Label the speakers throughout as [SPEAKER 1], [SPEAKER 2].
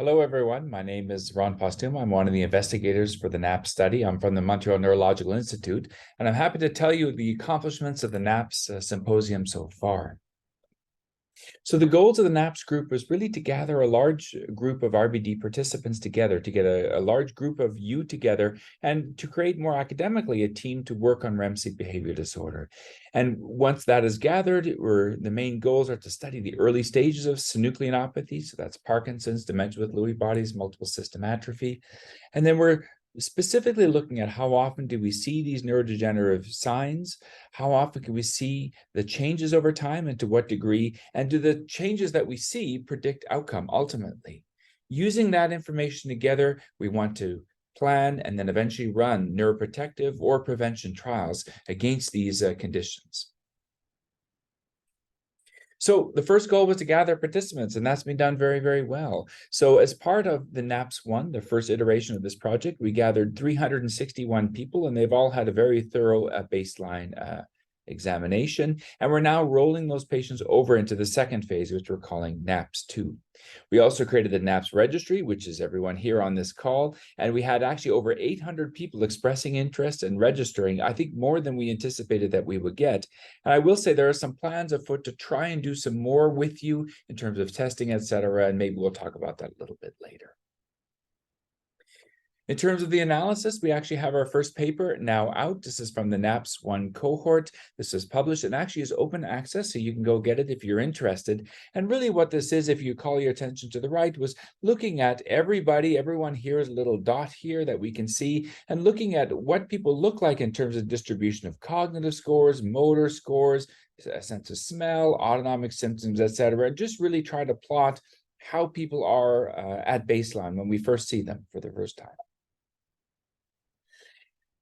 [SPEAKER 1] Hello, everyone. My name is Ron Postuma. I'm one of the investigators for the NAPS study. I'm from the Montreal Neurological Institute, and I'm happy to tell you the accomplishments of the NAPS symposium so far. So the goals of the NAPS group was really to gather a large group of RBD participants together, to get a large group of you together, and to create more academically a team to work on REM-sleep behavior disorder. And once that is gathered, the main goals are to study the early stages of synucleinopathy, so that's Parkinson's, dementia with Lewy bodies, multiple system atrophy. And then we're specifically looking at how often do we see these neurodegenerative signs, how often can we see the changes over time and to what degree, and do the changes that we see predict outcome ultimately. Using that information together, we want to plan and then eventually run neuroprotective or prevention trials against these conditions. So the first goal was to gather participants, and that's been done very, very well. So as part of the NAPS-1, the first iteration of this project, we gathered 361 people, and they've all had a very thorough baseline examination. And we're now rolling those patients over into the second phase, which we're calling NAPS-2. We also created the NAPS registry, which is everyone here on this call. And we had actually over 800 people expressing interest and registering, I think more than we anticipated that we would get. And I will say there are some plans afoot to try and do some more with you in terms of testing, et cetera. And maybe we'll talk about that a little bit later. In terms of the analysis, we actually have our first paper now out. This is from the NAPS-1 cohort. This is published and actually is open access, so you can go get it if you're interested. And really what this is, if you call your attention to the right, was looking at everyone here is a little dot here that we can see, and looking at what people look like in terms of distribution of cognitive scores, motor scores, a sense of smell, autonomic symptoms, et cetera. Just really try to plot how people are at baseline when we first see them for the first time.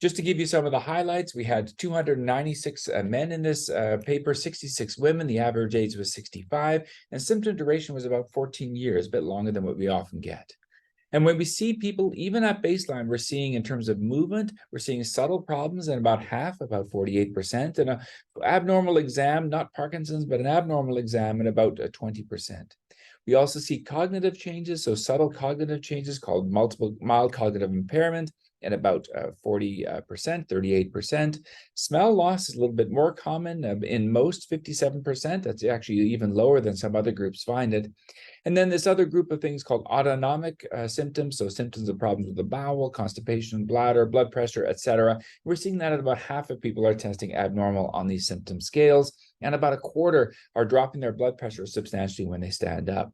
[SPEAKER 1] Just to give you some of the highlights, we had 296 men in this paper, 66 women. The average age was 65, and symptom duration was about 14 years, a bit longer than what we often get. And when we see people, even at baseline, we're seeing in terms of movement, we're seeing subtle problems in about half, about 48%, and an abnormal exam, not Parkinson's, but an abnormal exam in about 20%. We also see cognitive changes, so subtle cognitive changes called mild cognitive impairment, at about 40%, 38%. Smell loss is a little bit more common in most, 57%. That's actually even lower than some other groups find it. And then this other group of things called autonomic symptoms, so symptoms of problems with the bowel, constipation, bladder, blood pressure, etc. We're seeing that at about half of people are testing abnormal on these symptom scales, and about a quarter are dropping their blood pressure substantially when they stand up.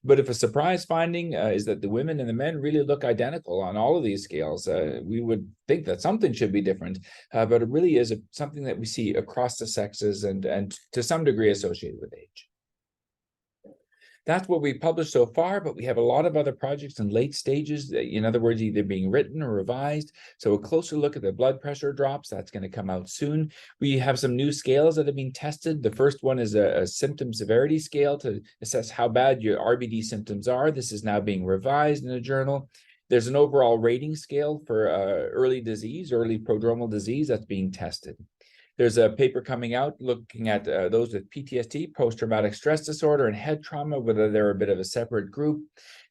[SPEAKER 1] But if a surprise finding is that the women and the men really look identical on all of these scales, we would think that something should be different, but it really is something that we see across the sexes and to some degree associated with age. That's what we published so far, but we have a lot of other projects in late stages, in other words, either being written or revised. So a closer look at the blood pressure drops, that's going to come out soon. We have some new scales that have been tested. The first one is a symptom severity scale to assess how bad your RBD symptoms are. This is now being revised in a journal. There's an overall rating scale for early prodromal disease that's being tested. There's a paper coming out looking at those with PTSD, post-traumatic stress disorder, and head trauma, whether they're a bit of a separate group.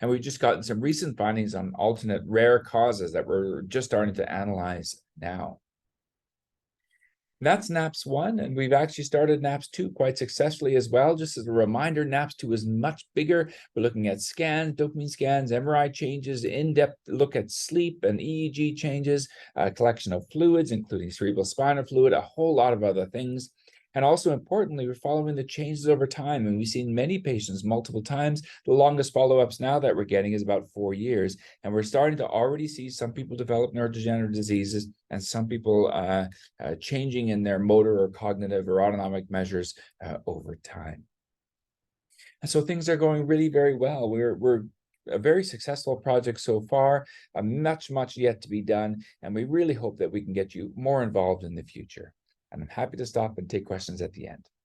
[SPEAKER 1] And we've just gotten some recent findings on alternate rare causes that we're just starting to analyze now. That's NAPS-1, and we've actually started NAPS-2 quite successfully as well. Just as a reminder, NAPS-2 is much bigger. We're looking at scans, dopamine scans, MRI changes, in-depth look at sleep and EEG changes, a collection of fluids, including cerebral spinal fluid, a whole lot of other things. And also importantly, we're following the changes over time, and we've seen many patients multiple times. The longest follow-ups now that we're getting is about 4 years, and we're starting to already see some people develop neurodegenerative diseases and some people changing in their motor or cognitive or autonomic measures over time. And so things are going really very well. We're a very successful project so far, much yet to be done, and we really hope that we can get you more involved in the future. And I'm happy to stop and take questions at the end.